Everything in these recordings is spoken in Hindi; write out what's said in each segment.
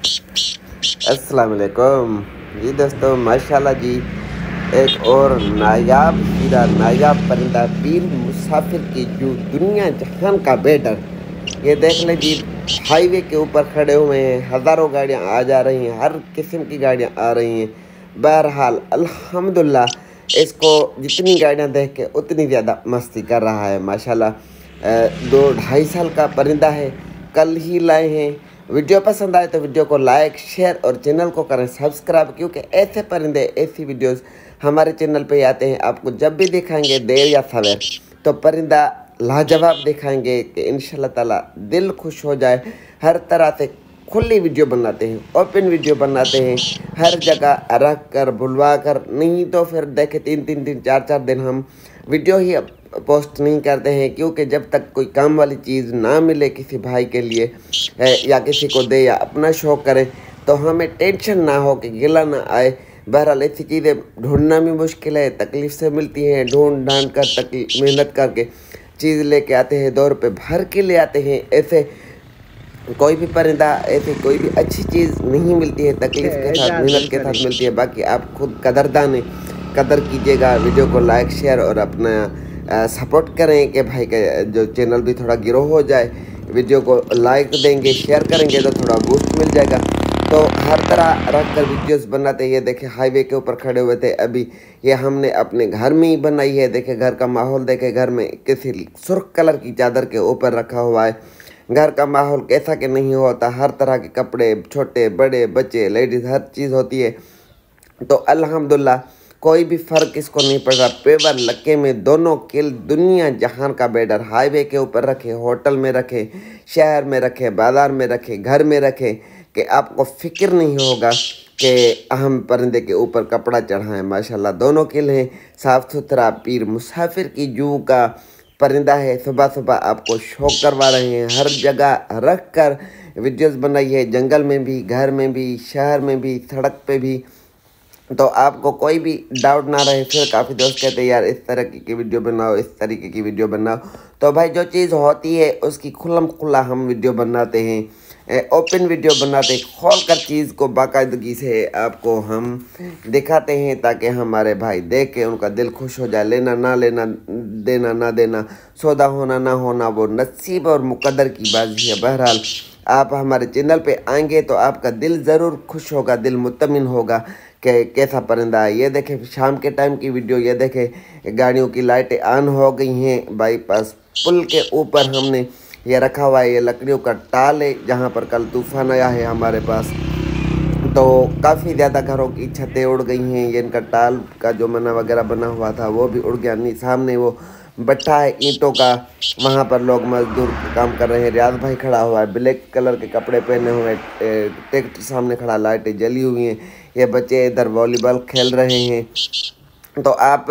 अस्सलाम वालेकुम जी दोस्तों, माशाल्लाह जी। एक और नायाब हीरा, नायाब परिंदा, पीर मुसाफिर की जो दुनिया जहान का बेडर। ये देख लें जी, हाईवे के ऊपर खड़े हुए हैं, हज़ारों गाड़ियां आ जा रही हैं, हर किस्म की गाड़ियां आ रही हैं। बहरहाल अल्हम्दुलिल्लाह, इसको जितनी गाड़ियां देख के उतनी ज़्यादा मस्ती कर रहा है माशाल्लाह। 2-2.5 साल का परिंदा है, कल ही लाए हैं। वीडियो पसंद आए तो वीडियो को लाइक, शेयर और चैनल को करें सब्सक्राइब, क्योंकि ऐसे परिंदे, ऐसी वीडियोस हमारे चैनल पे आते हैं। आपको जब भी दिखाएंगे देर या सवेर, तो परिंदा लाजवाब दिखाएंगे कि इंशाल्लाह ताला दिल खुश हो जाए। हर तरह से खुली वीडियो बनाते हैं, ओपन वीडियो बनाते हैं, हर जगह रख कर बुलवा कर। नहीं तो फिर देखे 3-3 दिन, 4-4 दिन हम वीडियो ही पोस्ट नहीं करते हैं, क्योंकि जब तक कोई काम वाली चीज़ ना मिले किसी भाई के लिए या किसी को दे या अपना शौक़ करें, तो हमें टेंशन ना हो कि गिला ना आए। बहरहाल ऐसी चीज़ें ढूंढना भी मुश्किल है, तकलीफ़ से मिलती हैं। ढूंढ ढांड कर मेहनत करके चीज़ लेके आते हैं, 2 रुपये भर के ले आते हैं। ऐसे कोई भी परिंदा, ऐसी कोई भी अच्छी चीज़ नहीं मिलती है, तकलीफ़ के साथ, मेहनत के साथ मिलती है। बाकी आप खुद कदरदान हैं, कदर कीजिएगा। वीडियो को लाइक, शेयर और अपना सपोर्ट करें कि भाई का जो चैनल भी थोड़ा ग्रो हो जाए। वीडियो को लाइक देंगे, शेयर करेंगे तो थोड़ा बूस्ट मिल जाएगा। तो हर तरह रख कर वीडियोज़ बनाते हैं। ये देखे हाईवे के ऊपर खड़े हुए थे अभी, ये हमने अपने घर में ही बनाई है। देखे घर का माहौल, देखे घर में किसी सुर्ख कलर की चादर के ऊपर रखा हुआ है। घर का माहौल कैसा कि नहीं होता, हर तरह के कपड़े, छोटे बड़े बच्चे लेडीज़, हर चीज़ होती है। तो अल्हम्दुलिल्लाह कोई भी फ़र्क इसको नहीं पड़ रहा। पेवर लक्के में दोनों किल, दुनिया जहान का बेडर। हाईवे के ऊपर रखे, होटल में रखे, शहर में रखे, बाज़ार में रखे, घर में रखे, कि आपको फ़िक्र नहीं होगा कि हम परिंदे के ऊपर कपड़ा चढ़ाएं। माशाल्लाह दोनों किल हैं, साफ़ सुथरा, पीर मुसाफिर की जू का परिंदा है। सुबह सुबह आपको शौक करवा रहे हैं, हर जगह रख कर वीडियोज़ बनाई है, जंगल में भी, घर में भी, शहर में भी, सड़क पे भी। तो आपको कोई भी डाउट ना रहे। फिर काफ़ी दोस्त कहते हैं यार इस तरह की वीडियो बनाओ, इस तरीके की वीडियो बनाओ। तो भाई जो चीज़ होती है उसकी खुल्लम खुल्ला हम वीडियो बनाते हैं, ओपन वीडियो बनाते हैं, खोल कर चीज़ को बाकायदगी से आपको हम दिखाते हैं, ताकि हमारे भाई देख के उनका दिल खुश हो जाए। लेना ना लेना, देना ना देना, सौदा होना ना होना, वो नसीब और मुकद्दर की बाजी है। बहरहाल आप हमारे चैनल पे आएंगे तो आपका दिल ज़रूर खुश होगा, दिल मुतमिन होगा कि कैसा परिंदा है। ये देखें शाम के टाइम की वीडियो, ये देखें गाड़ियों की लाइटें ऑन हो गई हैं। बाईपास पुल के ऊपर हमने ये रखा हुआ है, ये लकड़ियों का टाल है, जहाँ पर कल तूफ़ान आया है हमारे पास। तो काफ़ी ज़्यादा घरों की छतें उड़ गई हैं। ये इनका टाल का जो मना वगैरह बना हुआ था वो भी उड़ गया। नहीं, सामने वो भट्ठा है ईंटों का, वहाँ पर लोग मजदूर काम कर रहे हैं। रियाज भाई खड़ा हुआ है, ब्लैक कलर के कपड़े पहने हुए, ट्रैक्टर सामने खड़ा, लाइटें जली हुई हैं। ये बच्चे इधर वॉलीबॉल खेल रहे हैं। तो आप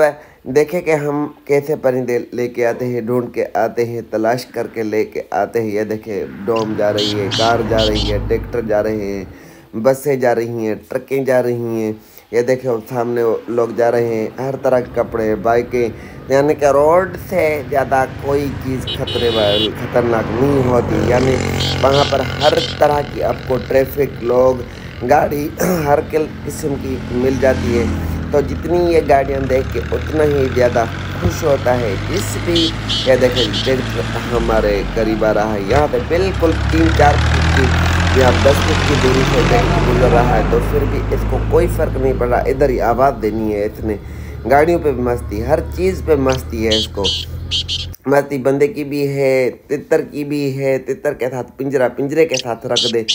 देखें कि हम कैसे परिंदे लेके आते हैं, ढूंढ के आते हैं, तलाश करके लेके आते हैं। ये देखें डोम जा रही है, कार जा रही है, ट्रैक्टर जा रहे हैं, बसें जा रही हैं, ट्रकें जा रही हैं। ये देखें सामने लोग जा रहे हैं, हर तरह के कपड़े, बाइकें, यानी कि रोड से ज़्यादा कोई चीज़ खतरनाक नहीं होती। यानी वहाँ पर हर तरह की आपको ट्रैफिक, लोग, गाड़ी हर किस्म की मिल जाती है। तो जितनी ये गाड़ियाँ देख के उतना ही ज़्यादा खुश होता है। जिस भी ये देखें ट्रैक्टर हमारे करीब आ रहा है, यहाँ पे बिल्कुल 3-4 फीट की या 10 फीट की दूरी से गुजर रहा है, तो फिर भी इसको कोई फ़र्क नहीं पड़ रहा। इधर ही आवाज़ देनी है इसने, गाड़ियों पे भी मस्ती, हर चीज़ पे मस्ती है इसको। मस्ती बंदे की भी है, तितर की भी है। तितर के साथ पिंजरा, पिंजरे के साथ रख दे,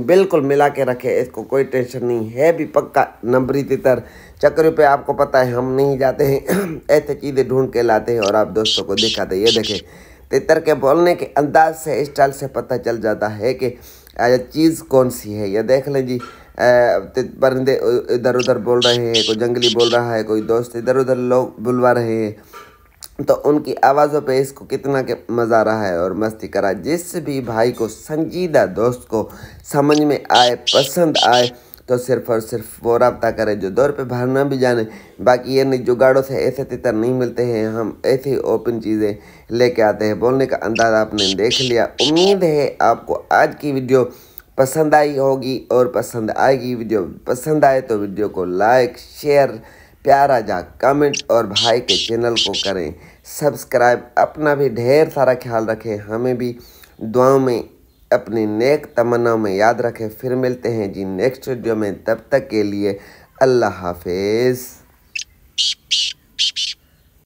बिल्कुल मिला के रखे, इसको कोई टेंशन नहीं है। भी पक्का नंबरी तितर। चक्कर पे आपको पता है हम नहीं जाते हैं, ऐसे चीज़ें ढूंढ के लाते हैं और आप दोस्तों को दिखाते हैं। ये देखें तितर के बोलने के अंदाज से, स्टाइल से पता चल जाता है कि चीज़ कौन सी है। ये देख लें जी, परिंदे इधर उधर बोल रहे हैं, कोई जंगली बोल रहा है, कोई दोस्त इधर उधर लोग बुलवा रहे हैं। तो उनकी आवाज़ों पे इसको कितना के मज़ा आ रहा है और मस्ती करा। जिस भी भाई को, संजीदा दोस्त को समझ में आए, पसंद आए, तो सिर्फ़ और सिर्फ वो रब्ता करे जो 2 रुपये भरना भी जाने। बाकी ये नहीं, जुगाड़ों से ऐसे तितर नहीं मिलते हैं। हम ऐसी ओपन चीज़ें लेके आते हैं। बोलने का अंदाज़ आपने देख लिया। उम्मीद है आपको आज की वीडियो पसंद आई होगी और पसंद आएगी। वीडियो पसंद आए तो वीडियो को लाइक शेयर प्यारा जा कमेंट और भाई के चैनल को करें सब्सक्राइब। अपना भी ढेर सारा ख्याल रखें, हमें भी दुआओं में अपनी नेक तमन्नाओं में याद रखें। फिर मिलते हैं जी नेक्स्ट वीडियो में, तब तक के लिए अल्लाह हाफिज़।